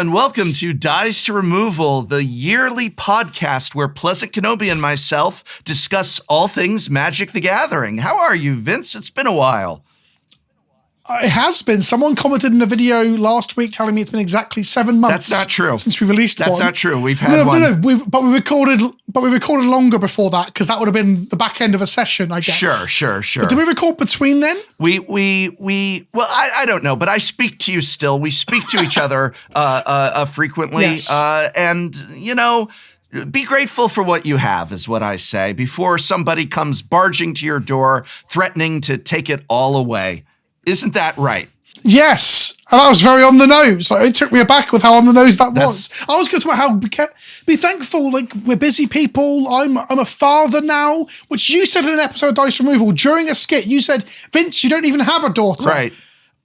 and welcome to Dice to Removal, the yearly podcast where Pleasant Kenobi and myself discuss all things Magic the Gathering. How are you, Vince? It's been a while. It has been. Someone commented in a video last week telling me it's been exactly 7 months. That's not true. Since we released one. That's not true. We've had one. No. But we recorded longer before that because that would have been the back end of a session, I guess. Sure. But did we record between then? Well, I don't know, but I speak to you still. We speak to each other frequently. Yes. And, you know, be grateful for what you have is what I say before somebody comes barging to your door, threatening to take it all away. Isn't that right? Yes. And that was very on the nose. Like, it took me aback with how on the nose that was. I was going to talk about how be thankful, like, we're busy people. I'm a father now, which you said in an episode of Dice Removal during a skit. You said, Vince, you don't even have a daughter. Right.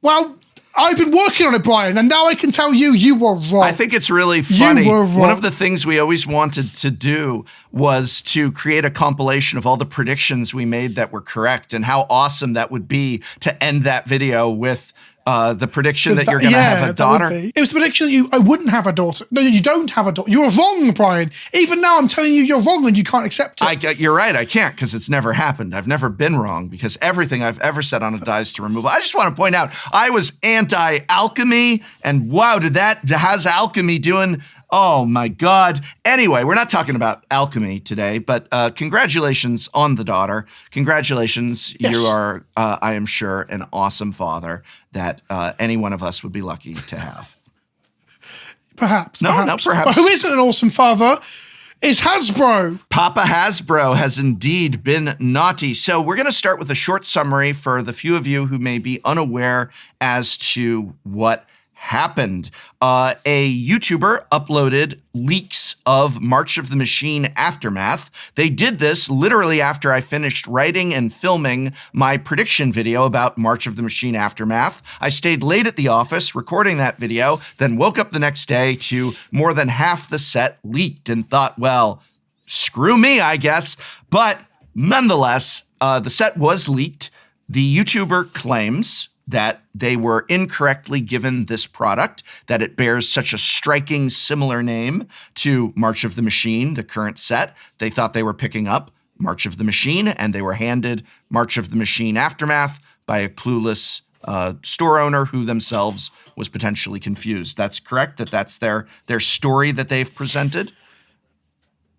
Well, I've been working on it, Brian, and now I can tell you were wrong. I think it's really funny. You were wrong. One of the things we always wanted to do was to create a compilation of all the predictions we made that were correct, and how awesome that would be to end that video with the prediction that you're going to have a daughter. It was the prediction that I wouldn't have a daughter. No, you don't have a daughter. You were wrong, Brian. Even now I'm telling you you're wrong and you can't accept it. You're right. I can't because it's never happened. I've never been wrong because everything I've ever said on a Dice to Removal. I just want to point out I was anti-alchemy, and wow, how's alchemy doing? Oh my God. Anyway, we're not talking about alchemy today, but congratulations on the daughter. Congratulations. Yes. You are, I am sure, an awesome father that any one of us would be lucky to have. Perhaps. No, perhaps. But who isn't an awesome father is Hasbro. Papa Hasbro has indeed been naughty. So we're going to start with a short summary for the few of you who may be unaware as to what happened. A YouTuber uploaded leaks of March of the Machine Aftermath. They did this literally after I finished writing and filming my prediction video about March of the Machine Aftermath. I stayed late at the office recording that video, then woke up the next day to more than half the set leaked and thought, well, screw me, I guess. But nonetheless, the set was leaked. The YouTuber claims that they were incorrectly given this product, that it bears such a striking similar name to March of the Machine, the current set. They thought they were picking up March of the Machine, and they were handed March of the Machine Aftermath by a clueless store owner who themselves was potentially confused. That's correct? That's their story that they've presented?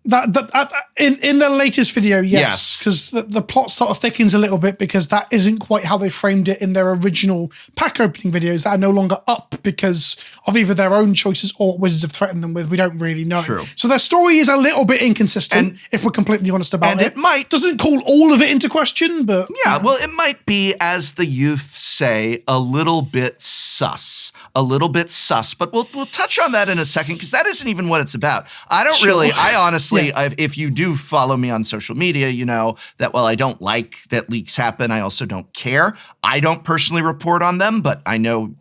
In the latest video, yes, because the plot sort of thickens a little bit because that isn't quite how they framed it in their original pack opening videos that are no longer up because of either their own choices or what Wizards have threatened them with. We don't really know. True. So their story is a little bit inconsistent, if we're completely honest about it. And it doesn't call all of it into question, but well, it might be, as the youth say, a little bit sus. But we'll touch on that in a second because that isn't even what it's about. I honestly, if you do follow me on social media, you know that while I don't like that leaks happen, I also don't care. I don't personally report on them, but I know,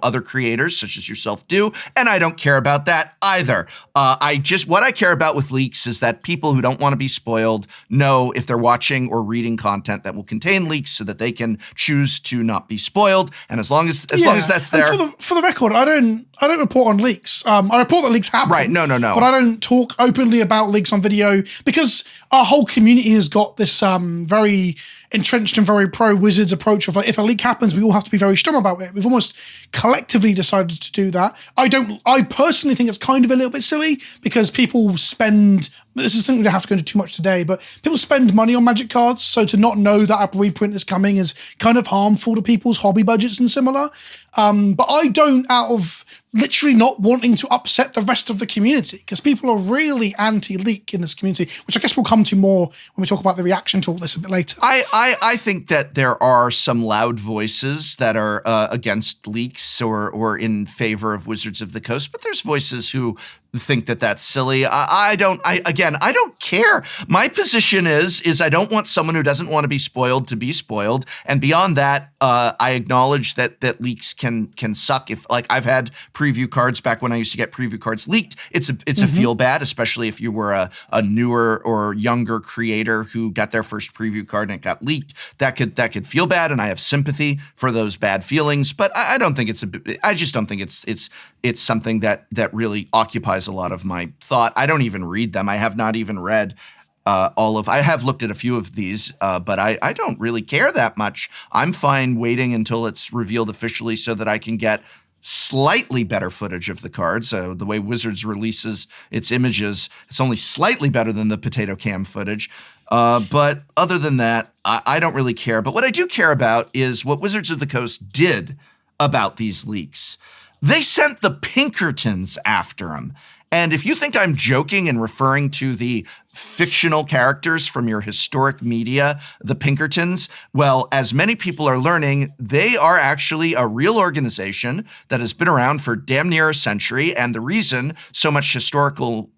other creators such as yourself do, and I don't care about that either. What I care about with leaks is that people who don't want to be spoiled know if they're watching or reading content that will contain leaks so that they can choose to not be spoiled. And as long as that's there. For the record, I don't report on leaks. I report that leaks happen. Right, no. But I don't talk openly about leaks on video because our whole community has got this very entrenched and very pro-Wizards approach of, like, if a leak happens, we all have to be very strong about it. We've almost collectively decided to do that. I personally think it's kind of a little bit silly because people spend, this is something we don't have to go into too much today, but people spend money on Magic cards, so to not know that a reprint is coming is kind of harmful to people's hobby budgets and similar. But I don't, out of literally not wanting to upset the rest of the community, because people are really anti-leak in this community, which I guess we'll come to more when we talk about the reaction to all this a bit later. I think that there are some loud voices that are against leaks or in favor of Wizards of the Coast, but there's voices who think that that's silly. I don't care. My position is I don't want someone who doesn't want to be spoiled to be spoiled. And beyond that, I acknowledge that leaks can suck. If like I've had preview cards back when I used to get preview cards leaked, it's a feel bad, especially if you were a newer or younger creator who got their first preview card and it got leaked. That could feel bad, and I have sympathy for those bad feelings. But I don't think I just don't think it's something that really occupies a lot of my thought. I don't even read them. I have not even read I have looked at a few of these, but I don't really care that much. I'm fine waiting until it's revealed officially so that I can get slightly better footage of the cards. So the way Wizards releases its images, it's only slightly better than the potato cam footage. But other than that, I don't really care. But what I do care about is what Wizards of the Coast did about these leaks. They sent the Pinkertons after them. And if you think I'm joking and referring to the fictional characters from your historic media, the Pinkertons, well, as many people are learning, they are actually a real organization that has been around for damn near a century. And the reason so much historical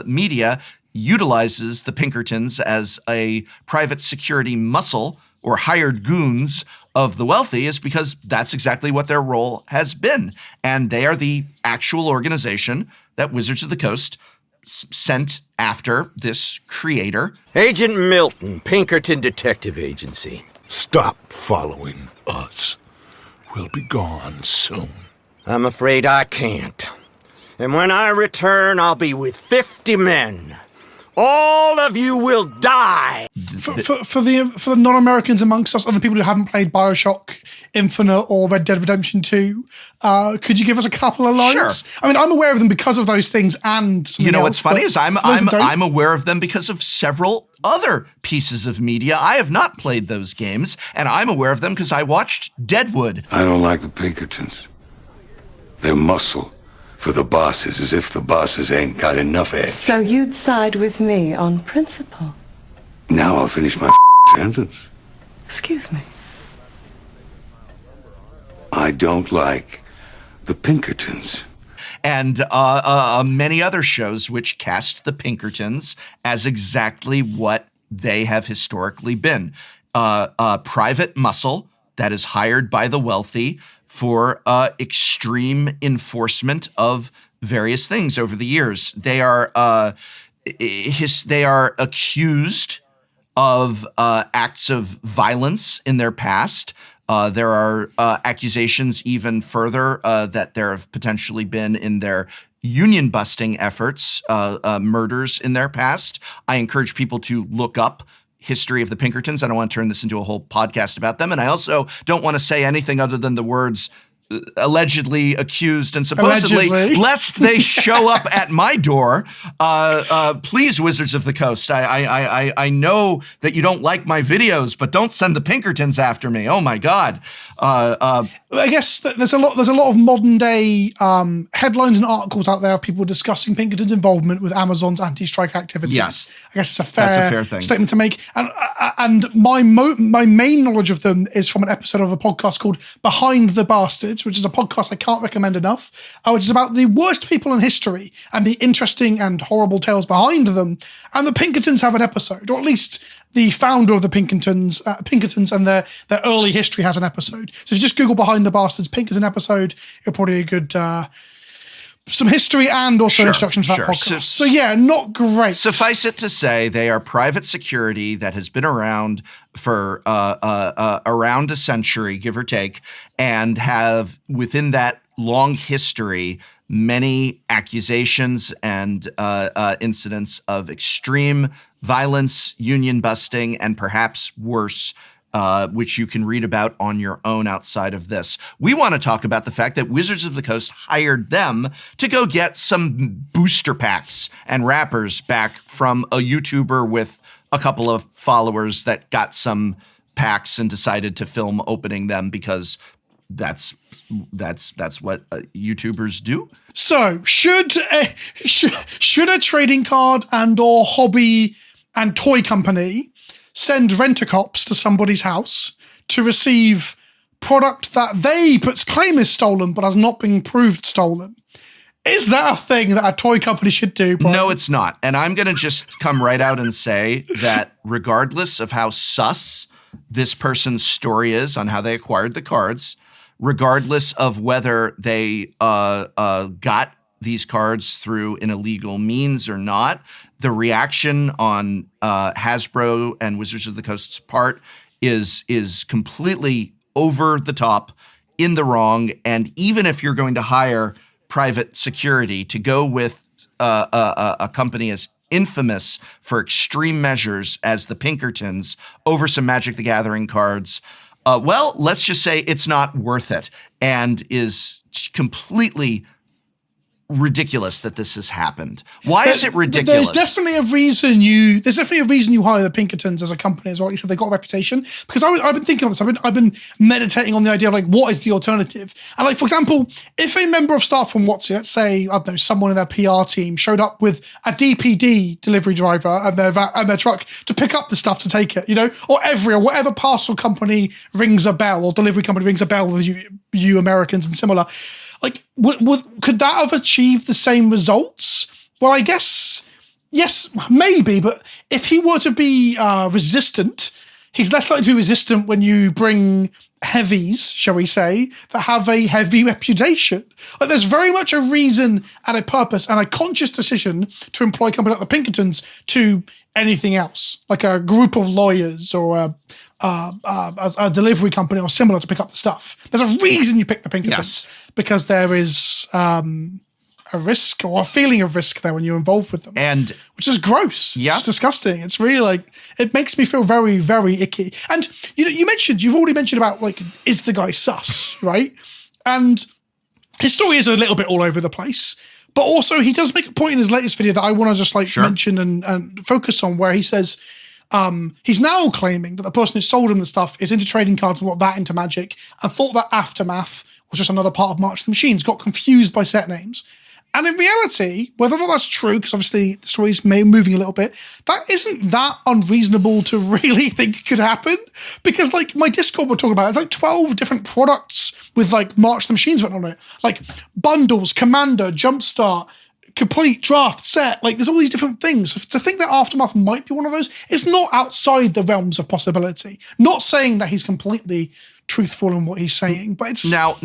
media utilizes the Pinkertons as a private security muscle or hired goons of the wealthy is because that's exactly what their role has been. And they are the actual organization that Wizards of the Coast sent after this creator. Agent Milton, Pinkerton Detective Agency. Stop following us. We'll be gone soon. I'm afraid I can't. And when I return, I'll be with 50 men. All of you will die. For the non-Americans amongst us and the people who haven't played BioShock Infinite or Red Dead Redemption 2, could you give us a couple of lines? Sure. I mean, I'm aware of them because of those things and something You know else, what's funny is I'm aware of them because of several other pieces of media. I have not played those games, and I'm aware of them because I watched Deadwood. I don't like the Pinkertons. They're muscle for the bosses, as if the bosses ain't got enough edge. So you'd side with me on principle? Now I'll finish my sentence. Excuse me. I don't like the Pinkertons. And many other shows which cast the Pinkertons as exactly what they have historically been. Private muscle that is hired by the wealthy for extreme enforcement of various things over the years. They are accused of acts of violence in their past. There are accusations even further that there have potentially been in their union busting efforts, murders in their past. I encourage people to look up history of the Pinkertons. I don't want to turn this into a whole podcast about them. And I also don't want to say anything other than the words allegedly accused and supposedly, lest they show up at my door. Please, Wizards of the Coast, I know that you don't like my videos, but don't send the Pinkertons after me. Oh my God. I guess there's a lot of modern day headlines and articles out there of people discussing Pinkerton's involvement with Amazon's anti-strike activities. Yes, I guess it's that's a fair thing. statement to make. And my main knowledge of them is from an episode of a podcast called Behind the Bastards, which is a podcast I can't recommend enough, which is about the worst people in history and the interesting and horrible tales behind them. And the Pinkertons have an episode, or at least the founder of the Pinkertons and their early history has an episode. So if you just Google Behind the Bastards Pinkerton episode, it'll probably a good some history and also introduction to that podcast. So yeah, not great. Suffice it to say, they are private security that has been around for around a century, give or take, and have within that long history many accusations and incidents of extreme violence, union busting, and perhaps worse, which you can read about on your own outside of this. We want to talk about the fact that Wizards of the Coast hired them to go get some booster packs and wrappers back from a YouTuber with a couple of followers that got some packs and decided to film opening them because that's what YouTubers do. So should a trading card and or hobby and toy company send rent-a-cops to somebody's house to receive product that they claim is stolen but has not been proved stolen? Is that a thing that a toy company should do, Brian? No, it's not. And I'm going to just come right out and say that regardless of how sus this person's story is on how they acquired the cards, regardless of whether they got these cards through an illegal means or not, the reaction on Hasbro and Wizards of the Coast's part is completely over the top, in the wrong. And even if you're going to hire private security to go with a company as infamous for extreme measures as the Pinkertons over some Magic the Gathering cards, well, let's just say it's not worth it and is completely ridiculous that this has happened. Why is it ridiculous? There's definitely a reason you hire the Pinkertons as a company as well. You said they've got a reputation. Because I've been thinking of this. I've been meditating on the idea of like, what is the alternative? And like, for example, if a member of staff from WotC, let's say, I don't know, someone in their PR team showed up with a DPD delivery driver and their truck to pick up the stuff to take it, or whatever parcel company rings a bell or delivery company rings a bell with you Americans and similar. Like, could that have achieved the same results? Well, I guess, yes, maybe. But if he were to be resistant, he's less likely to be resistant when you bring heavies, shall we say, that have a heavy reputation. Like, there's very much a reason and a purpose and a conscious decision to employ a company like the Pinkertons to anything else, like a group of lawyers or a delivery company or similar to pick up the stuff. There's a reason you pick the Pinkertons, because there is a risk or a feeling of risk there when you're involved with them, and which is gross. Yeah, it's disgusting. It's really like, it makes me feel very, very icky. And you've already mentioned about like, is the guy sus, right? And his story is a little bit all over the place. But also, he does make a point in his latest video that I want to just mention and focus on, where he says he's now claiming that the person who sold him the stuff is into trading cards and brought that into Magic, and thought that Aftermath was just another part of March of the Machines, got confused by set names. And in reality, whether or not that's true, because obviously the story's moving a little bit, that isn't that unreasonable to really think could happen. Because like my Discord we're talking about, it's like 12 different products with like March of the Machines written on it. Like bundles, Commander, Jumpstart, complete draft set. Like there's all these different things. So to think that Aftermath might be one of those is not outside the realms of possibility. Not saying that he's completely truthful in what he's saying, but it's now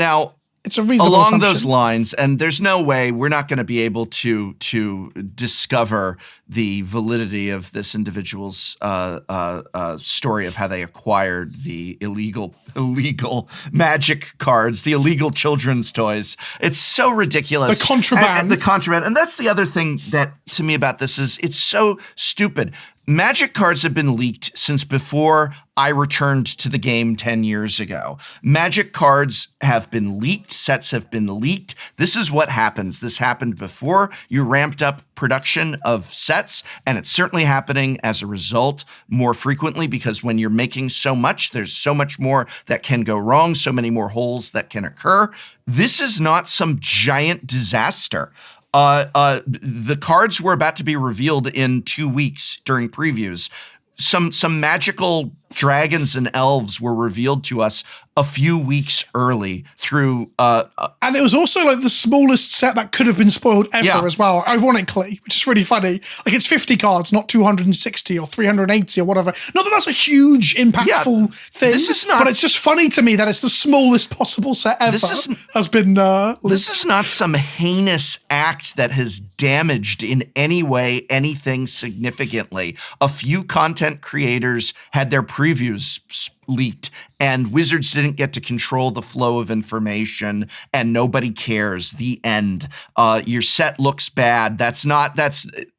it's a reasonable along assumption. those lines, and there's no way we're not going to be able to discover the validity of this individual's story of how they acquired the illegal Magic cards, the illegal children's toys. It's so ridiculous. The contraband. The contraband. And that's the other thing that to me about this is it's so stupid. Magic cards have been leaked since before I returned to the game 10 years ago. Magic cards have been leaked. Sets have been leaked. This is what happens. This happened before you ramped up production of sets, and it's certainly happening as a result more frequently, because when you're making so much, there's so much more that can go wrong, so many more holes that can occur. This is not some giant disaster. The cards were about to be revealed in 2 weeks during previews. Some magical dragons and elves were revealed to us a few weeks early through and it was also like the smallest set that could have been spoiled ever as well, ironically, which is really funny. Like it's 50 cards, not 260 or 380 or whatever. Not that that's a huge impactful thing, this is not, but it's just funny to me that it's the smallest possible set ever has been this is not some heinous act that has damaged in any way anything significantly. A few content creators had their previews leaked, and Wizards didn't get to control the flow of information, and nobody cares. The end. Your set looks bad.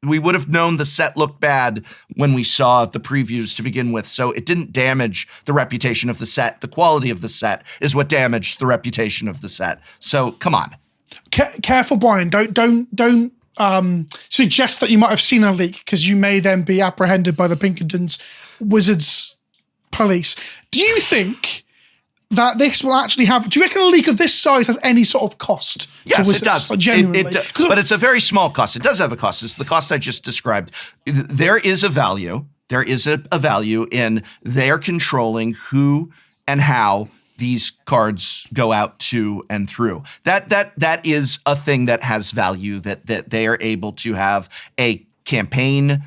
We would have known the set looked bad when we saw the previews to begin with, so it didn't damage the reputation of the set. The quality of the set is what damaged the reputation of the set. So come on. Careful, Brian. Don't suggest that you might have seen a leak, because you may then be apprehended by the Pinkertons Wizards police. Do you think that this will actually have? Do you reckon a leak of this size has any sort of cost? Yes, to Wizards? it does. Genuinely, but it's a very small cost. It does have a cost. It's the cost I just described. There is a value. There is a value in their controlling who and how these cards go out to and through. That is a thing that has value, that they are able to have a campaign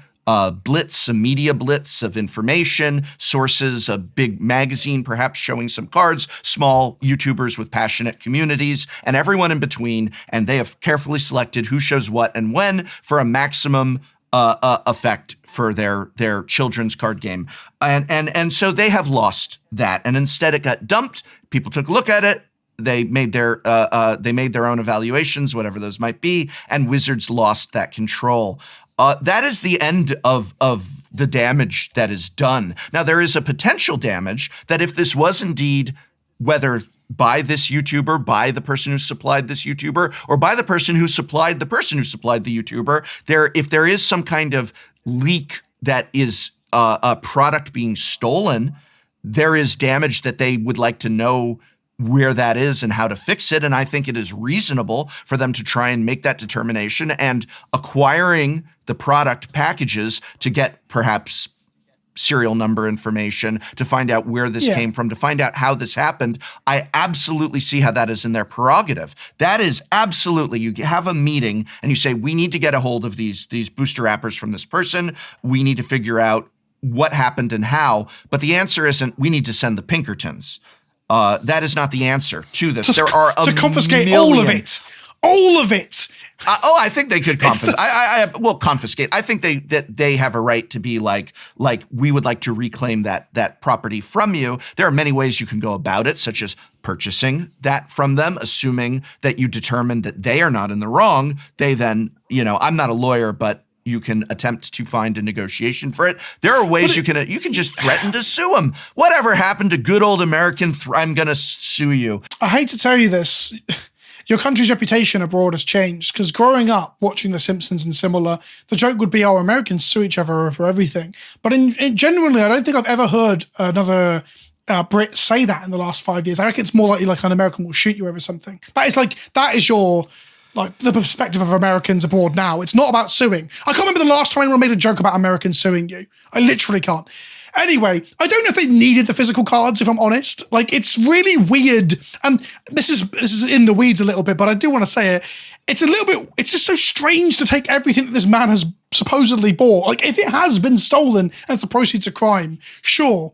blitz, a media blitz of information, sources, a big magazine perhaps showing some cards, small YouTubers with passionate communities, and everyone in between. And they have carefully selected who shows what and when for a maximum effect for their children's card game. And so they have lost that. And instead it got dumped. People took a look at it. They made their own evaluations, whatever those might be, and Wizards lost that control. That is the end of the damage that is done. Now, there is a potential damage that if this was indeed, whether by this YouTuber, by the person who supplied this YouTuber, or by the person who supplied the person who supplied the YouTuber, if there is some kind of leak that is a product being stolen, there is damage that they would like to know where that is and how to fix it. And I think it is reasonable for them to try and make that determination, and acquiring the product packages to get perhaps serial number information, to find out where this came from, to find out how this happened. I absolutely see how that is in their prerogative. That is absolutely, you have a meeting and you say, we need to get a hold of these booster wrappers from this person. We need to figure out what happened and how. But the answer isn't, we need to send the Pinkertons. That is not the answer to this. There are to confiscate all of it. All of it. I think they could confiscate. Confiscate. I think they have a right to be like we would like to reclaim that property from you. There are many ways you can go about it, such as purchasing that from them, assuming that you determine that they are not in the wrong. They then, I'm not a lawyer, but you can attempt to find a negotiation for it. There are ways you can just threaten to sue them. Whatever happened to good old American, I'm going to sue you. I hate to tell you this. Your country's reputation abroad has changed, because growing up watching The Simpsons and similar, the joke would be, oh, Americans sue each other for everything. But genuinely, I don't think I've ever heard another Brit say that in the last 5 years. I reckon it's more likely like an American will shoot you over something. That is your... like the perspective of Americans abroad now. It's not about suing. I can't remember the last time anyone made a joke about Americans suing you. I literally can't. Anyway, I don't know if they needed the physical cards, if I'm honest. Like, it's really weird. And this is in the weeds a little bit, but I do want to say it. It's it's just so strange to take everything that this man has supposedly bought. Like, if it has been stolen as the proceeds of crime, sure.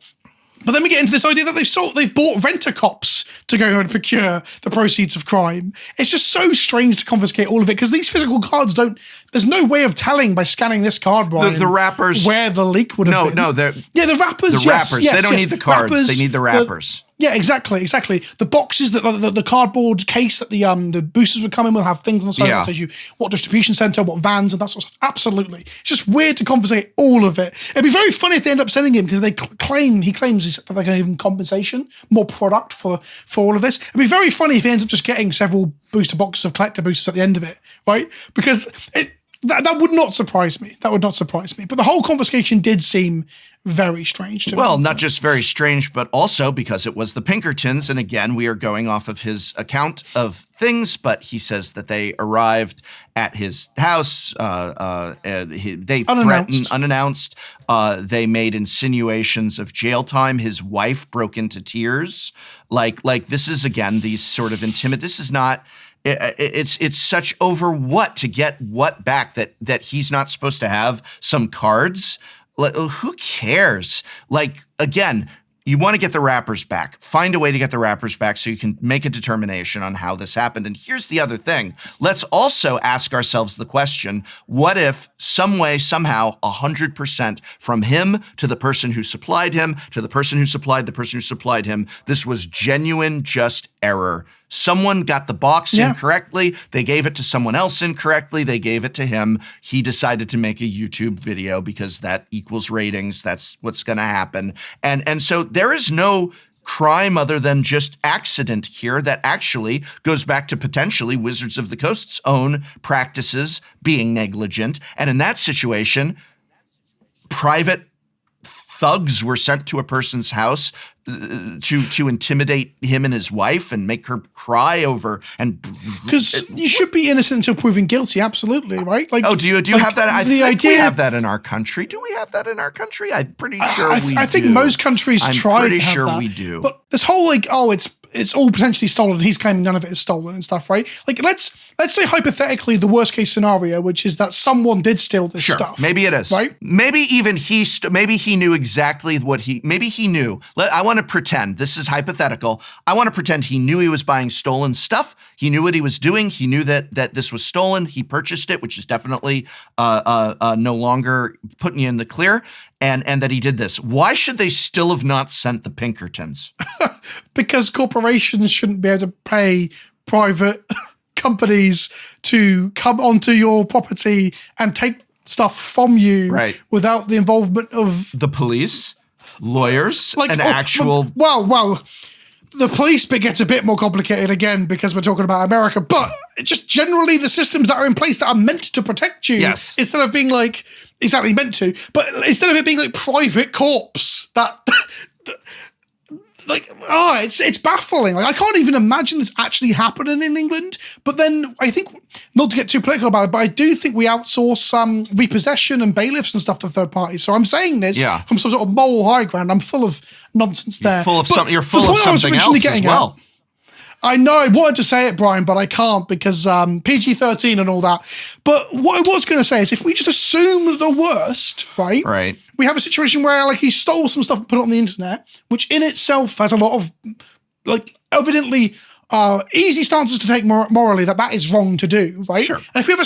But then we get into this idea that they've bought rent-a-cops to go and procure the proceeds of crime. It's just so strange to confiscate all of it, because these physical cards there's no way of telling by scanning this card, Brian, the wrappers, where the leak would have been. The wrappers. The wrappers. They don't need the cards. They need the wrappers. Exactly. The boxes, the cardboard case that the boosters would come in will have things on the side that tells you what distribution center, what vans, and that sort of stuff. Absolutely. It's just weird to confiscate all of it. It'd be very funny if they end up sending him, because he claims that they're going to give him compensation, more product for all of this. It'd be very funny if he ends up just getting several booster boxes of collector boosters at the end of it, right? Because that would not surprise me. That would not surprise me. But the whole confiscation did seem very strange to me. Well, not just very strange, but also because it was the Pinkertons. And again, we are going off of his account of things, but he says that they arrived at his house. They threatened unannounced. They made insinuations of jail time. His wife broke into tears. Like this is, again, these sort of this is not... It's such over what to get what back that he's not supposed to have some cards. Like, who cares? Like, again, you want to get the wrappers back. Find a way to get the wrappers back so you can make a determination on how this happened. And here's the other thing. Let's also ask ourselves the question, what if some way, somehow, 100% from him to the person who supplied him, to the person who supplied the person who supplied him, this was genuine, just error. Someone got the box incorrectly. They gave it to someone else incorrectly. They gave it to him. He decided to make a YouTube video because that equals ratings. That's what's going to happen. And so there is no crime other than just accident here that actually goes back to potentially Wizards of the Coast's own practices being negligent. And in that situation, private thugs were sent to a person's house to intimidate him and his wife and make her cry over and because you should be innocent until proven guilty. Absolutely, right? Like, do you like, have that? I the think idea, we have that in our country. Do we have that in our country? I'm pretty sure we do. I think most countries try pretty to have sure that. we do. But this whole like, it's all potentially stolen. He's claiming none of it is stolen and stuff, right? Like, let's say hypothetically the worst case scenario, which is that someone did steal this stuff. Maybe it is. Right? Maybe even maybe he knew exactly what maybe he knew. I want to pretend, this is hypothetical. I want to pretend he knew he was buying stolen stuff. He knew what he was doing. He knew that this was stolen. He purchased it, which is definitely no longer putting you in the clear. And that he did this. Why should they still have not sent the Pinkertons? Because corporations shouldn't be able to pay private companies to come onto your property and take stuff from you without the involvement of the police, lawyers, actual. Well, the police bit gets a bit more complicated again because we're talking about America, but just generally the systems that are in place that are meant to protect you, instead of being like exactly meant to, but instead of it being like private corpse that. Like, it's baffling. Like, I can't even imagine this actually happening in England. But then I think, not to get too political about it, but I do think we outsource repossession and bailiffs and stuff to third parties. So I'm saying this from some sort of moral high ground. I'm full of nonsense there. You're full of something else as well. I know, I wanted to say it, Brian, but I can't because PG-13 and all that. But what I was going to say is if we just assume the worst, right? We have a situation where like he stole some stuff and put it on the internet, which in itself has a lot of like evidently easy stances to take morally that is wrong to do, right? Sure. And if we have a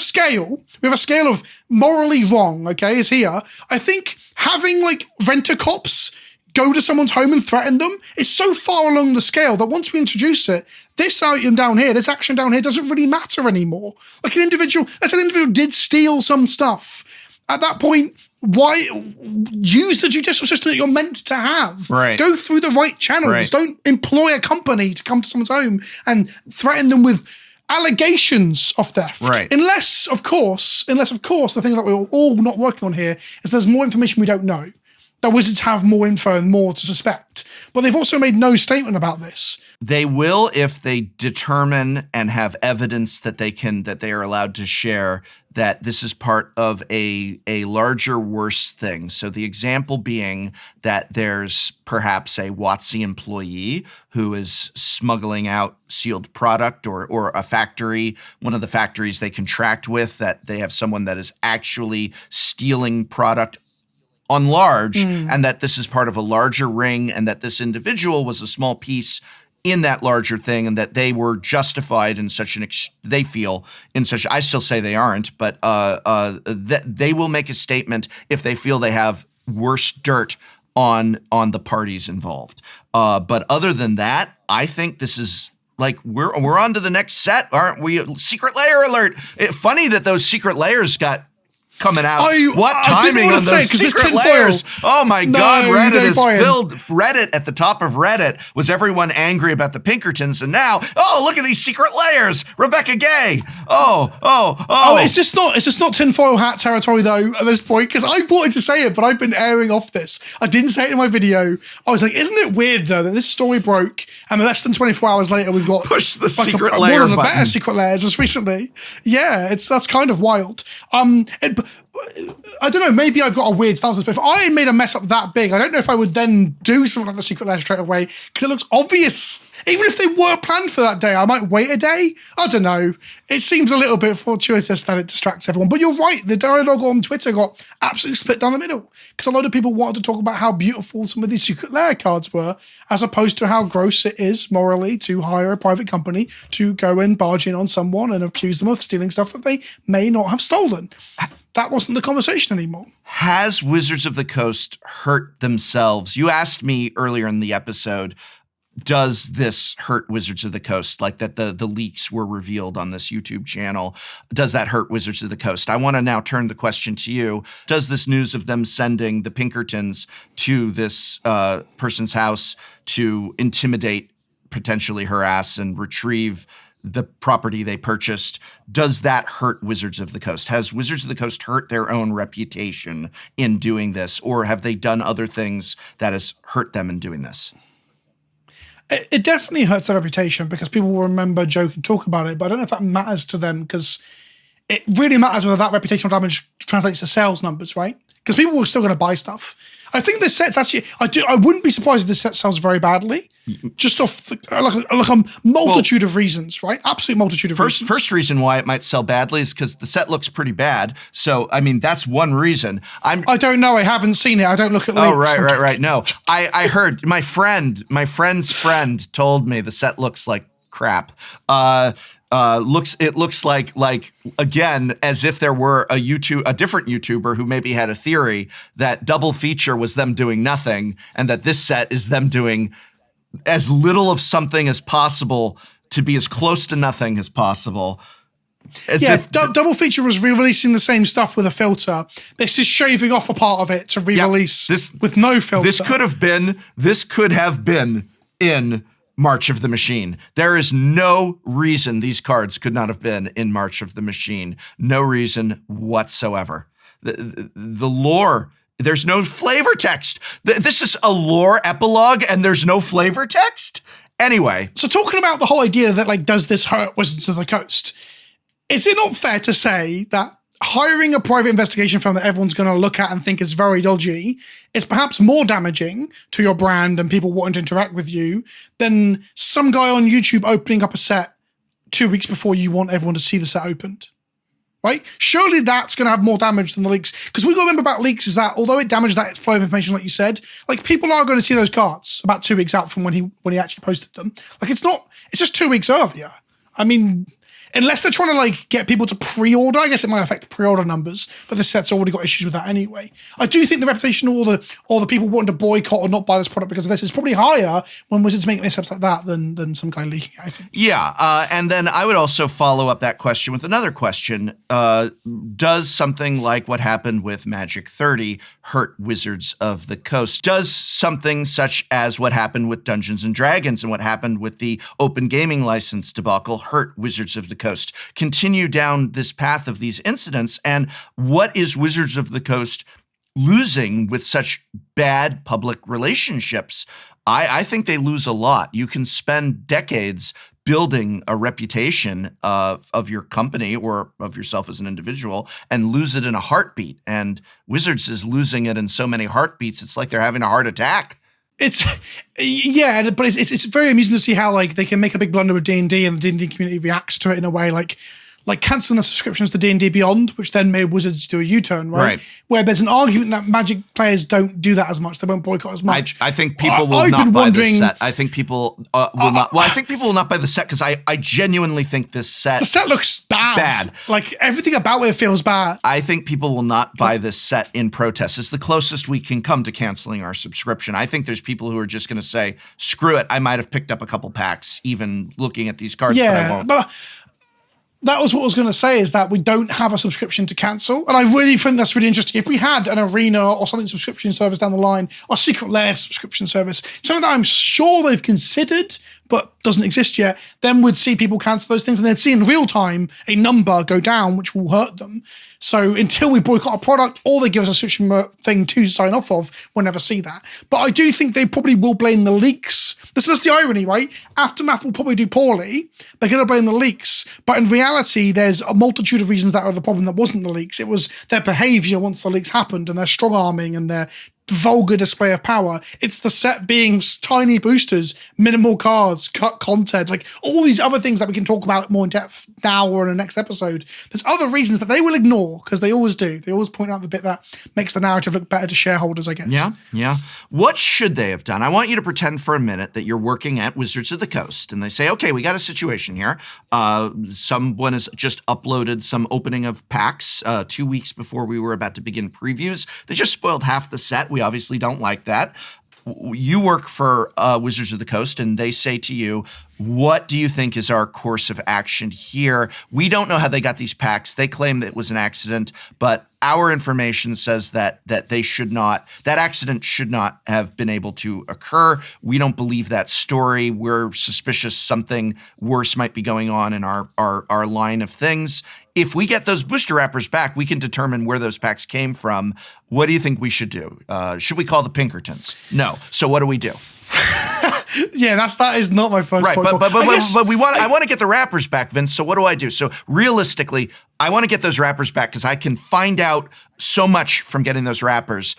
scale of morally wrong, okay, is here. I think having like rent-a-cops go to someone's home and threaten them is so far along the scale that once we introduce it, this item down here, this action down here doesn't really matter anymore. Like let's say an individual did steal some stuff. At that point, why use the judicial system that you're meant to have? Right. Go through the right channels. Right. Don't employ a company to come to someone's home and threaten them with allegations of theft. Right. Unless, of course, the thing that we're all not working on here is there's more information we don't know. That Wizards have more info and more to suspect. But they've also made no statement about this. They will if they determine and have evidence that they are allowed to share that this is part of a larger, worse thing. So the example being that there's perhaps a WotC employee who is smuggling out sealed product or a factory, one of the factories they contract with, that they have someone that is actually stealing product on large, and that this is part of a larger ring, and that this individual was a small piece in that larger thing, and that they were justified in such I still say they aren't, but that they will make a statement if they feel they have worse dirt on the parties involved. But other than that, I think this is like we're on to the next set, aren't we? Secret layer alert. Funny that those secret layers got coming out. What timing on those secret layers? Oh my God, Reddit is filled. Reddit at the top of Reddit was everyone angry about the Pinkertons, and now, look at these secret layers. Rebecca Gay. It's just not tinfoil hat territory though at this point, because I wanted to say it, but I've been airing off this. I didn't say it in my video. I was like, isn't it weird though that this story broke and less than 24 hours later we've got push the like secret one layer of the button. better secret layers as recently. Yeah, that's kind of wild. I don't know, maybe I've got a weird stance, but if I made a mess up that big, I don't know if I would then do something like the secret layer straight away, because it looks obvious. Even if they were planned for that day, I might wait a day. I don't know. It seems a little bit fortuitous that it distracts everyone. But you're right, the dialogue on Twitter got absolutely split down the middle, because a lot of people wanted to talk about how beautiful some of these secret layer cards were, as opposed to how gross it is morally to hire a private company to go and barge in on someone and accuse them of stealing stuff that they may not have stolen. That wasn't the conversation anymore. Has Wizards of the Coast hurt themselves? You asked me earlier in the episode, does this hurt Wizards of the Coast? Like that the leaks were revealed on this YouTube channel. Does that hurt Wizards of the Coast? I want to now turn the question to you. Does this news of them sending the Pinkertons to this person's house to intimidate, potentially harass, and retrieve the property they purchased. Does that hurt Wizards of the Coast? Has Wizards of the Coast hurt their own reputation in doing this, or have they done other things that has hurt them in doing this? It definitely hurts their reputation because people will remember, joke, and talk about it, but I don't know if that matters to them because it really matters whether that reputational damage translates to sales numbers, right? Because people are still going to buy stuff. I think this set's actually, I wouldn't be surprised if this set sells very badly, just off like a multitude of reasons, right? Absolute multitude of reasons. First reason why it might sell badly is because the set looks pretty bad. So, I mean, that's one reason. I don't know. I haven't seen it. I don't look at leaks. Oh, right. No, I heard my friend's friend told me the set looks like crap. It looks like again, as if there were a different YouTuber who maybe had a theory that double feature was them doing nothing and that this set is them doing as little of something as possible to be as close to nothing as possible. Double feature was re-releasing the same stuff with a filter. This is shaving off a part of it to re-release this with no filter. This could have been in March of the Machine. There is no reason these cards could not have been in March of the Machine. No reason whatsoever. The lore, there's no flavor text. This is a lore epilogue and there's no flavor text? Anyway. So talking about the whole idea that like, does this hurt Wizards of the Coast? Is it not fair to say that hiring a private investigation firm that everyone's going to look at and think is very dodgy is perhaps more damaging to your brand and people wanting to interact with you than some guy on YouTube opening up a set 2 weeks before you want everyone to see the set opened? Right? Surely that's going to have more damage than the leaks. Because we got to remember about leaks is that although it damaged that flow of information, like you said, like people are going to see those cards about 2 weeks out from when he actually posted them. Like it's just 2 weeks earlier. I mean, unless they're trying to like get people to pre-order, I guess it might affect pre-order numbers, but this set's already got issues with that anyway. I do think the reputation of all the people wanting to boycott or not buy this product because of this is probably higher when Wizards make missteps like that than some guy leaking it, I think. Yeah, and then I would also follow up that question with another question. Does something like what happened with Magic 30 hurt Wizards of the Coast? Does something such as what happened with Dungeons & Dragons and what happened with the open gaming license debacle hurt Wizards of the Coast? Continue down this path of these incidents, and what is Wizards of the Coast losing with such bad public relationships? I think they lose a lot. You can spend decades building a reputation of your company or of yourself as an individual and lose it in a heartbeat. And Wizards is losing it in so many heartbeats, it's like they're having a heart attack. It's very amusing to see how like they can make a big blunder with D&D and the D&D community reacts to it in a way like cancelling the subscriptions to D&D Beyond, which then made Wizards do a U-turn, right? Where there's an argument that Magic players don't do that as much; they won't boycott as much. I think people will not buy this set. I think people will not. Well, I think people will not buy the set because I genuinely think this set. The set looks bad. Like everything about it feels bad. I think people will not buy this set in protest. It's the closest we can come to canceling our subscription. I think there's people who are just going to say, "Screw it! I might have picked up a couple packs, even looking at these cards, but I won't." That was what I was going to say, is that we don't have a subscription to cancel. And I really think that's really interesting. If we had an Arena or something subscription service down the line, or Secret Lair subscription service, something that I'm sure they've considered but doesn't exist yet, then we'd see people cancel those things and they'd see in real time a number go down, which will hurt them. So until we boycott a product or they give us a subscription thing to sign off of, we'll never see that. But I do think they probably will blame the leaks. That's the irony, right? Aftermath will probably do poorly. They're going to blame the leaks. But in reality, there's a multitude of reasons that are the problem that wasn't the leaks. It was their behavior once the leaks happened and their strong arming and their vulgar display of power. It's the set being tiny boosters, minimal cards, cut content, like all these other things that we can talk about more in depth now or in the next episode. There's other reasons that they will ignore because they always do. They always point out the bit that makes the narrative look better to shareholders, I guess. Yeah. What should they have done? I want you to pretend for a minute that you're working at Wizards of the Coast and they say, okay, we got a situation here. Someone has just uploaded some opening of packs 2 weeks before we were about to begin previews. They just spoiled half the set. We obviously don't like that. You work for Wizards of the Coast and they say to you, What do you think is our course of action here? We don't know how they got these packs. They claim that it was an accident, but our information says that that accident should not have been able to occur. We don't believe that story. We're suspicious something worse might be going on in our line of things. If we get those booster wrappers back, we can determine where those packs came from. What do you think we should do? Should we call the Pinkertons? No. So what do we do? Yeah, that is not my first right, point. but I want to get the wrappers back, Vince. So what do I do? So realistically, I want to get those wrappers back because I can find out so much from getting those wrappers,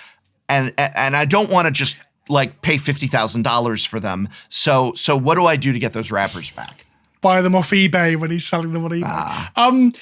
and I don't want to just like pay $50,000 for them. So what do I do to get those wrappers back? Buy them off eBay when he's selling them on eBay.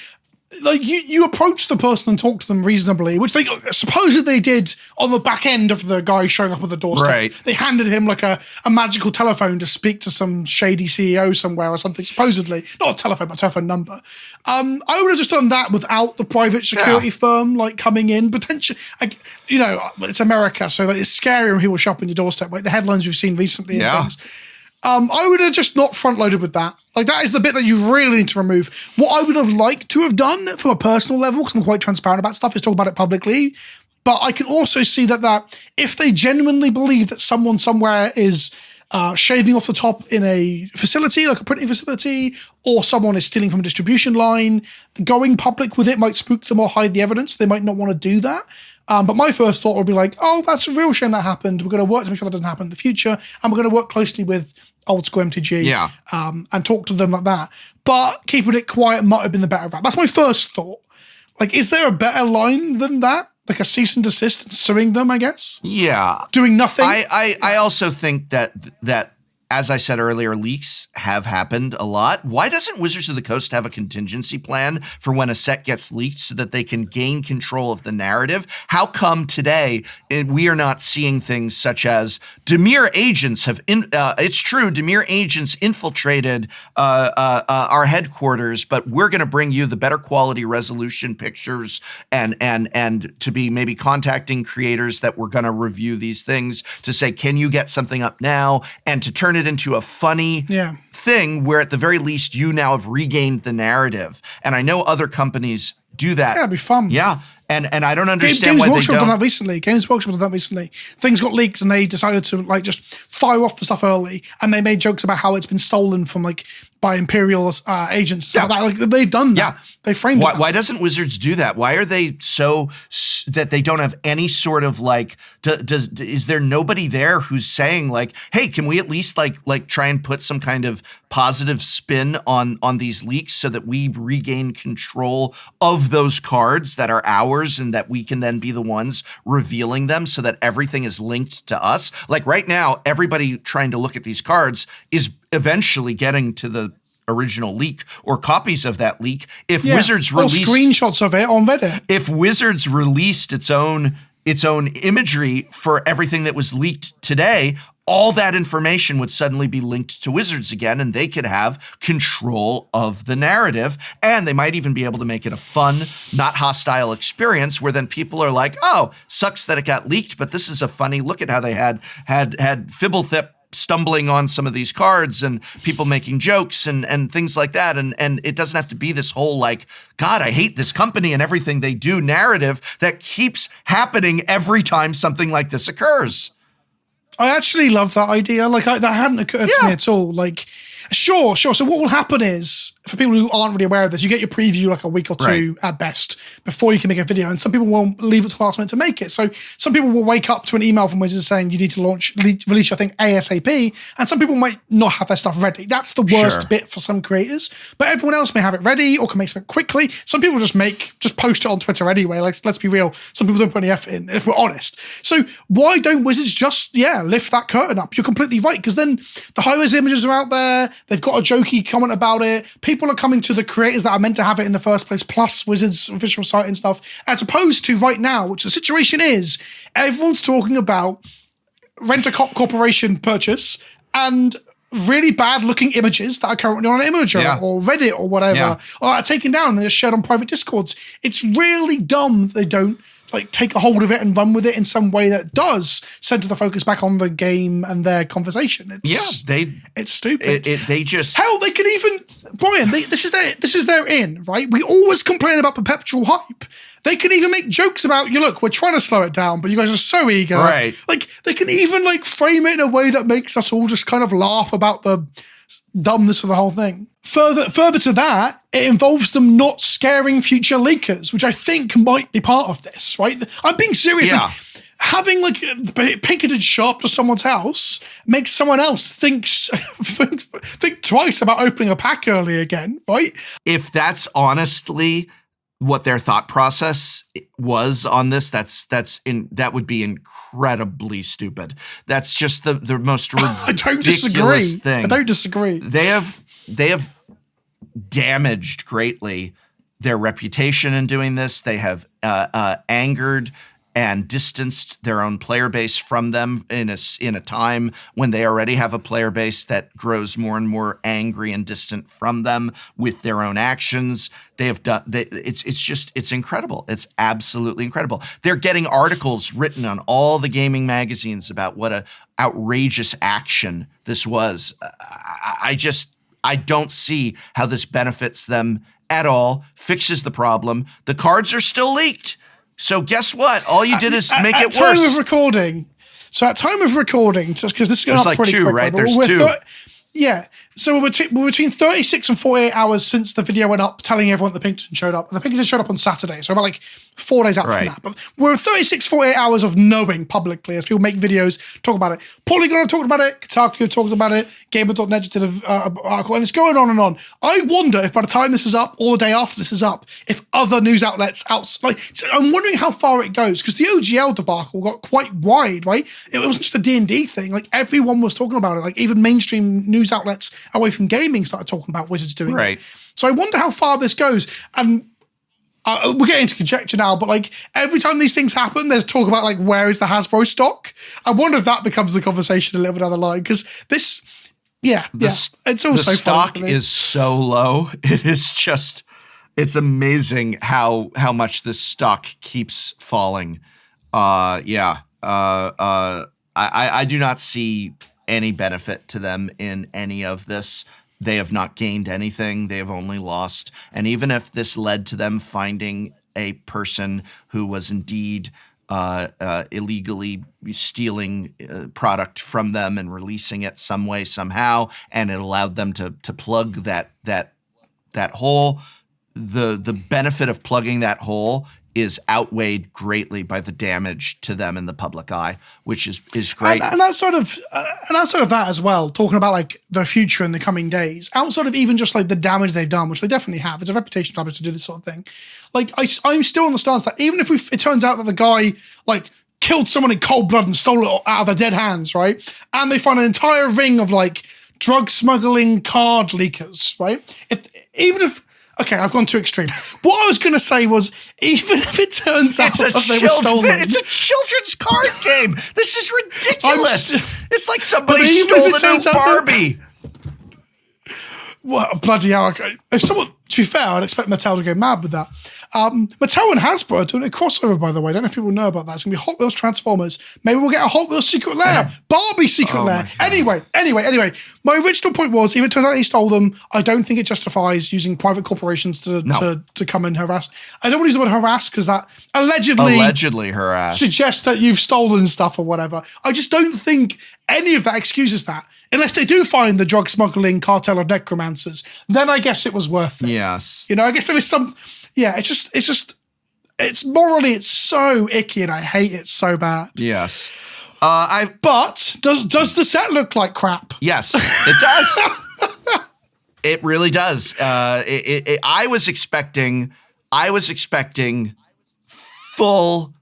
Like you approach the person and talk to them reasonably, which they supposedly they did on the back end of the guy showing up at the doorstep. Right. They handed him like a magical telephone to speak to some shady CEO somewhere or something, supposedly. Not a telephone, but a telephone number. I would have just done that without the private security firm like coming in. Potentially, it's America, so like, it's scary when people show up on your doorstep, like the headlines we've seen recently and things. I would have just not front-loaded with that. Like, that is the bit that you really need to remove. What I would have liked to have done from a personal level, because I'm quite transparent about stuff, is talk about it publicly. But I can also see that if they genuinely believe that someone somewhere is shaving off the top in a facility, like a printing facility, or someone is stealing from a distribution line, going public with it might spook them or hide the evidence. They might not want to do that. But my first thought would be like, oh, that's a real shame that happened. We're going to work to make sure that doesn't happen in the future. And we're going to work closely with old school MTG and talk to them like that. But keeping it quiet might have been the better route. That's my first thought. Like, is there a better line than that? Like a cease and desist and suing them, I guess? Yeah. Doing nothing? I also think that as I said earlier, leaks have happened a lot. Why doesn't Wizards of the Coast have a contingency plan for when a set gets leaked so that they can gain control of the narrative? How come today we are not seeing things such as Dimir agents have, it's true, Dimir agents infiltrated our headquarters, but we're going to bring you the better quality resolution pictures and to be maybe contacting creators that we're going to review these things to say, can you get something up now? And to turn it into a funny thing where at the very least you now have regained the narrative. And I know other companies do that. Yeah, it'd be fun. Yeah. And I don't understand why they don't. Games Workshop done that recently. Games Workshop done that recently. Things got leaked and they decided to like just fire off the stuff early, and they made jokes about how it's been stolen from like by Imperial agents. Stuff like that. Like, they've done that. Yeah. They framed it. Why doesn't Wizards do that? Why are they so that they don't have any sort of like? Is there nobody there who's saying like, hey, can we at least like try and put some kind of positive spin on these leaks so that we regain control of those cards that are ours and that we can then be the ones revealing them so that everything is linked to us? Like right now, everybody trying to look at these cards is eventually getting to the original leak or copies of that leak. If Wizards released screenshots of it on Reddit, if Wizards released its own imagery for everything that was leaked today, all that information would suddenly be linked to Wizards again, and they could have control of the narrative. And they might even be able to make it a fun, not hostile experience where then people are like, oh, sucks that it got leaked, but this is a funny look at how they had Fibblethip stumbling on some of these cards and people making jokes and things like that. And it doesn't have to be this whole like, God, I hate this company and everything they do narrative that keeps happening every time something like this occurs. I actually love that idea. Like that hadn't occurred to me at all. Like, sure. So what will happen is, for people who aren't really aware of this, you get your preview like a week or two at best before you can make a video, and some people won't leave it to the last minute to make it. So some people will wake up to an email from Wizards saying you need to release your thing ASAP, and some people might not have their stuff ready. That's the worst bit for some creators, but everyone else may have it ready or can make something quickly. Some people just post it on Twitter anyway. Like, let's be real, some people don't put any effort in, if we're honest. So why don't Wizards just lift that curtain up? You're completely right, because then the high-res images are out there. They've got a jokey comment about it. People are coming to the creators that are meant to have it in the first place, plus Wizards' official site and stuff, as opposed to right now, which the situation is, everyone's talking about Rent-A-Cop Corporation purchase and really bad-looking images that are currently on Imager or Reddit or whatever, or are taken down and they're shared on private Discords. It's really dumb that they don't like take a hold of it and run with it in some way that does center the focus back on the game and their conversation. It's stupid. They just hell, they can even Brian. This is their in, right? We always complain about perpetual hype. They can even make jokes about you. Look, we're trying to slow it down, but you guys are so eager. Right. Like they can even like frame it in a way that makes us all just kind of laugh about the dumbness of the whole thing. Further to that, it involves them not scaring future leakers, which I think might be part of this, right? I'm being serious. Yeah. Like, having like Pinkertons show up to someone's house makes someone else think twice about opening a pack early again, right? If that's honestly what their thought process was on this, that would be incredibly stupid. That's just the most ridiculous thing. I don't disagree. They have damaged greatly their reputation in doing this. They have angered and distanced their own player base from them in a time when they already have a player base that grows more and more angry and distant from them with their own actions. They have done. It's incredible. It's absolutely incredible. They're getting articles written on all the gaming magazines about what a outrageous action this was. I don't see how this benefits them at all, fixes the problem. The cards are still leaked. So guess what? All you did is make it worse. At time of recording, just because this is going There's up like pretty two, quickly, right? but There's we're two. Yeah. So we're between 36 and 48 hours since the video went up telling everyone the Pinkertons showed up. And the Pinkertons showed up on Saturday, so about like 4 days out from that. But we're 36, 48 hours of knowing publicly as people make videos, talk about it. Polygon have talked about it, Kotaku have talked about it, Gamer.net did an article, and it's going on and on. I wonder if by the time this is up, or the day after this is up, if other news outlets I'm wondering how far it goes, because the OGL debacle got quite wide, right? It wasn't just a D&D thing. Like everyone was talking about it. Like even mainstream news outlets away from gaming started talking about Wizards doing it. So I wonder how far this goes. And we're getting into conjecture now, but like every time these things happen, there's talk about like where is the Hasbro stock. I wonder if that becomes the conversation a little bit down the line, because this, it's also the stock is so low. It is just, it's amazing how much this stock keeps falling. I do not see any benefit to them in any of this. They have not gained anything. They have only lost. And even if this led to them finding a person who was indeed illegally stealing product from them and releasing it some way, somehow, and it allowed them to plug that hole, the benefit of plugging that hole is outweighed greatly by the damage to them in the public eye, which is great. And outside of that as well, talking about like the future in the coming days, outside of even just like the damage they've done, which they definitely have, it's a reputation damage to do this sort of thing. Like I'm still on the stance that even if it turns out that the guy like killed someone in cold blood and stole it out of their dead hands, right? And they find an entire ring of like drug smuggling card leakers, right? Okay, I've gone too extreme. What I was going to say was, even if it turns out that they were stolen... It's a children's card game. This is ridiculous. It's like somebody even stole if it the new turns out Barbie. Well, bloody hell. If someone, to be fair, I'd expect Mattel to go mad with that. Mattel and Hasbro are doing a crossover, by the way. I don't know if people know about that. It's going to be Hot Wheels Transformers. Maybe we'll get a Hot Wheels Secret Lair. Barbie Secret Lair. Anyway. My original point was, if it turns out he stole them, I don't think it justifies using private corporations to come and harass. I don't want to use the word harass because that allegedly harass suggests that you've stolen stuff or whatever. I just don't think any of that excuses that. Unless they do find the drug smuggling cartel of necromancers, then I guess it was worth it. Yes. I guess there is some... Yeah, it's morally, it's so icky and I hate it so bad. Yes. But does the set look like crap? Yes, it does. It really does. I was expecting full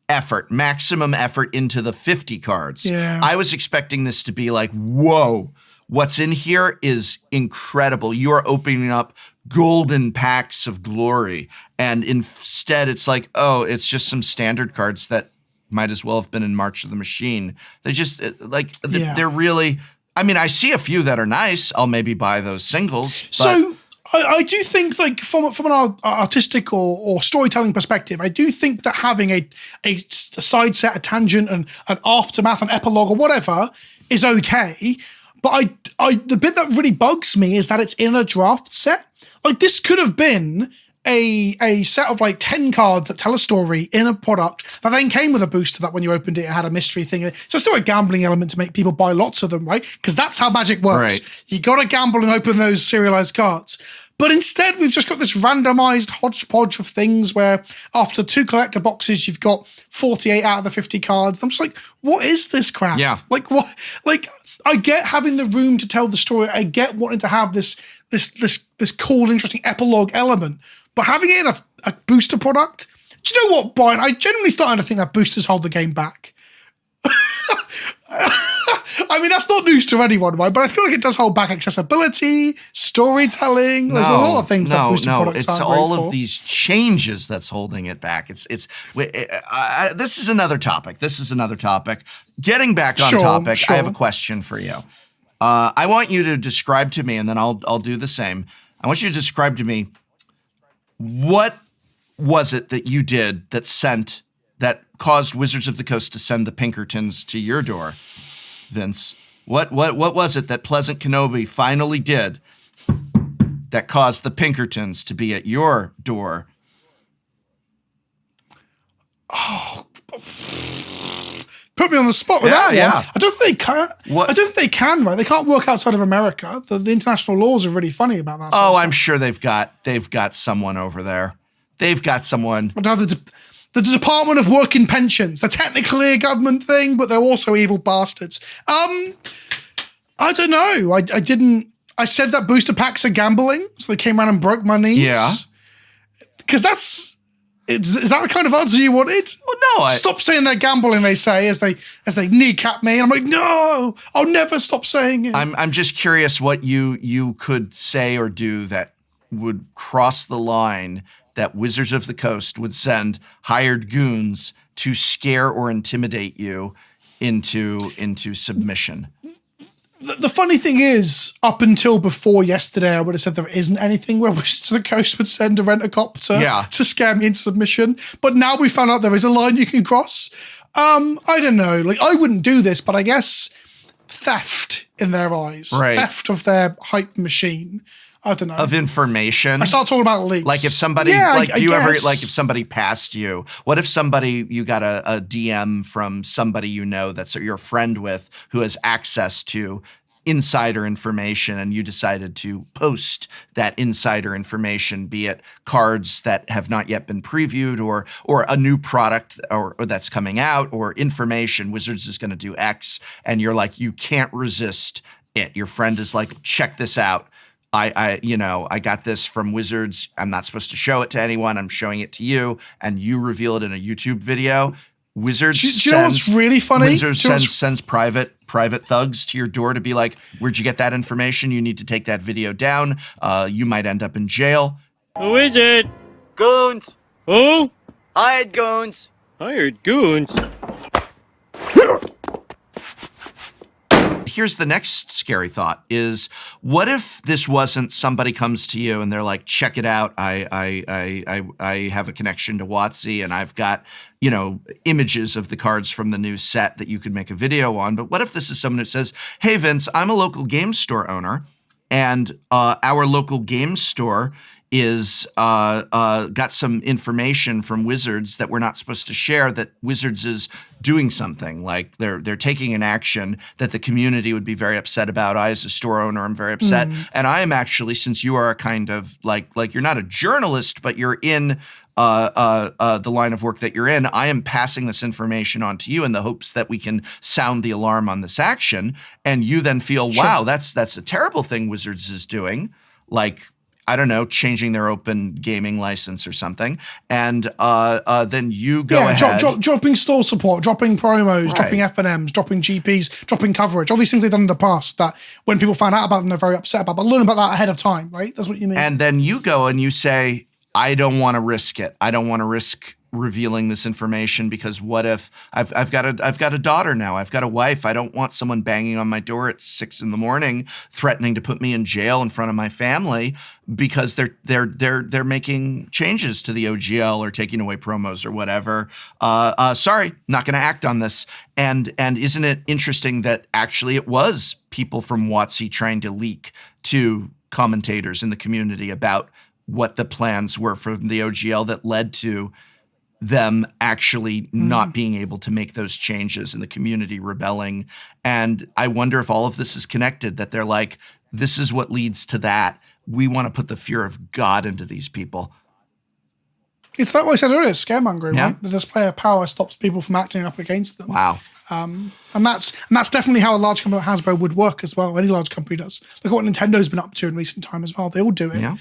effort, maximum effort into the 50 cards. Yeah. I was expecting this to be like, whoa, what's in here is incredible. You are opening up golden packs of glory. And instead it's like, oh, it's just some standard cards that might as well have been in March of the Machine. They just they're really, I mean, I see a few that are nice. I'll maybe buy those singles. But so I do think, like, from an artistic or storytelling perspective, I do think that having a side set, a tangent, and an aftermath, an epilogue, or whatever is okay. But the bit that really bugs me is that it's in a draft set. Like, this could have been a set of like 10 cards that tell a story in a product that then came with a booster that when you opened it had a mystery thing. So still a gambling element to make people buy lots of them, right? Because that's how Magic works. Right. You got to gamble and open those serialized cards. But instead, we've just got this randomized hodgepodge of things where after 2 collector boxes, you've got 48 out of the 50 cards. I'm just like, what is this crap? Yeah. Like, what? Like, I get having the room to tell the story. I get wanting to have this cool, interesting epilogue element. But having it in a booster product, do you know what, Brian? I genuinely starting to think that boosters hold the game back. I mean, that's not news to anyone, right? But I feel like it does hold back accessibility, storytelling. There's a lot of things that booster products aren't it's all great of for. these changes that's holding it back. This is another topic. Getting back on topic, I have a question for you. I want you to describe to me, and then I'll do the same. I want you to describe to me, what was it that you did that caused Wizards of the Coast to send the Pinkertons to your door, Vince? What was it that Pleasant Kenobi finally did that caused the Pinkertons to be at your door? Oh, put me on the spot with that one. Yeah. I don't think they can. I don't think they can, right? They can't work outside of America. The international laws are really funny about that. Oh, I'm sure they've got someone over there. They've got someone. The Department of Work and Pensions. They're technically a government thing, but they're also evil bastards. I don't know. I said that booster packs are gambling, so they came around and broke my knees. Yeah. Because is that the kind of answer you wanted? Well, no. Stop saying they're gambling, they say, as they kneecap me. And I'm like, no, I'll never stop saying it. I'm just curious what you could say or do that would cross the line that Wizards of the Coast would send hired goons to scare or intimidate you into submission. The funny thing is, up until before yesterday, I would have said there isn't anything where Wizards of the Coast would send a rent-a-copter to scare me into submission. But now we found out there is a line you can cross. I don't know. Like, I wouldn't do this, but I guess theft in their eyes. Right. Theft of their hype machine. I don't know. Of information. I start talking about leaks. Like if somebody, if somebody passed you, what if you got a DM from somebody you know that's your friend with who has access to insider information and you decided to post that insider information, be it cards that have not yet been previewed or a new product or that's coming out or information, Wizards is going to do X, and you're like, you can't resist it. Your friend is like, check this out. I got this from Wizards. I'm not supposed to show it to anyone. I'm showing it to you, and you reveal it in a YouTube video. Wizards. Do you know what's really funny? Wizards sends private thugs to your door to be like, "Where'd you get that information? You need to take that video down. You might end up in jail." Who is it? Goons. Who? Hired goons. Hired goons? Here's the next scary thought is, what if this wasn't somebody comes to you and they're like, check it out. I have a connection to WotC and I've got, images of the cards from the new set that you could make a video on. But what if this is someone who says, hey, Vince, I'm a local game store owner and our local game store is got some information from Wizards that we're not supposed to share, that Wizards is doing something, like they're taking an action that the community would be very upset about. I, as a store owner, am very upset. And I am actually, since you are a kind of like you're not a journalist, but you're in the line of work that you're in, I am passing this information on to you in the hopes that we can sound the alarm on this action. And you then feel, wow, that's a terrible thing Wizards is doing. Like, I don't know, changing their open gaming license or something. And then you go ahead. Dropping store support, dropping promos, dropping FNMs, dropping GPs, dropping coverage, all these things they've done in the past that when people find out about them, they're very upset about. But learn about that ahead of time, right? That's what you mean. And then you go and you say, I don't want to risk it. I don't want to risk revealing this information because what if I've got a daughter now, I've got a wife. I don't want someone banging on my door at 6 a.m. threatening to put me in jail in front of my family because they're making changes to the OGL or taking away promos or whatever. Sorry, not going to act on this. And isn't it interesting that actually it was people from WotC trying to leak to commentators in the community about what the plans were for the OGL that led to them actually not being able to make those changes and the community rebelling. And I wonder if all of this is connected, that they're like, this is what leads to that. We want to put the fear of God into these people. It's like what I said earlier, scaremongering, Yeah. right? The display of power stops people from acting up against them. Wow. And that's definitely how a large company like Hasbro would work as well. Any large company does. Look at what Nintendo's been up to in recent time as well. They all do it. Yeah.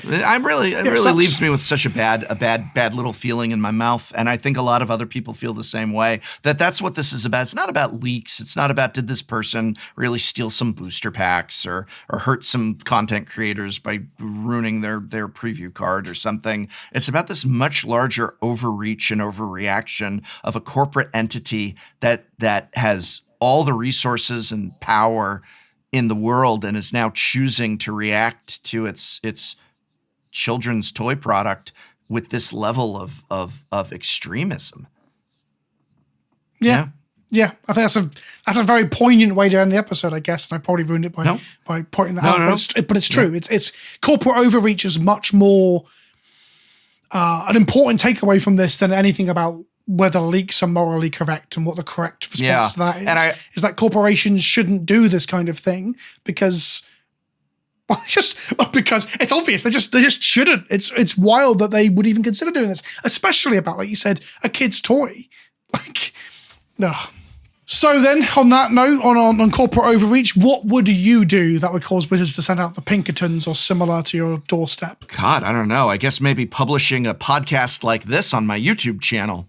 It really leaves me with such a bad little feeling in my mouth. And I think a lot of other people feel the same way, that's what this is about. It's not about leaks. It's not about, did this person really steal some booster packs or hurt some content creators by ruining their preview card or something. It's about this much larger overreach and overreaction of a corporate entity that has all the resources and power in the world and is now choosing to react to its children's toy product with this level of extremism. Yeah. I think that's a very poignant way to end the episode, I guess. And I probably ruined it by pointing that out. No. But it's true. It's corporate overreach is much more an important takeaway from this than anything about whether leaks are morally correct and what the correct response to that is. And is that corporations shouldn't do this kind of thing because it's obvious. They just shouldn't. It's wild that they would even consider doing this, especially about, like you said, a kid's toy. Like, no. So then, on that note, on corporate overreach, what would you do that would cause Wizards to send out the Pinkertons or similar to your doorstep? God, I don't know. I guess maybe publishing a podcast like this on my YouTube channel.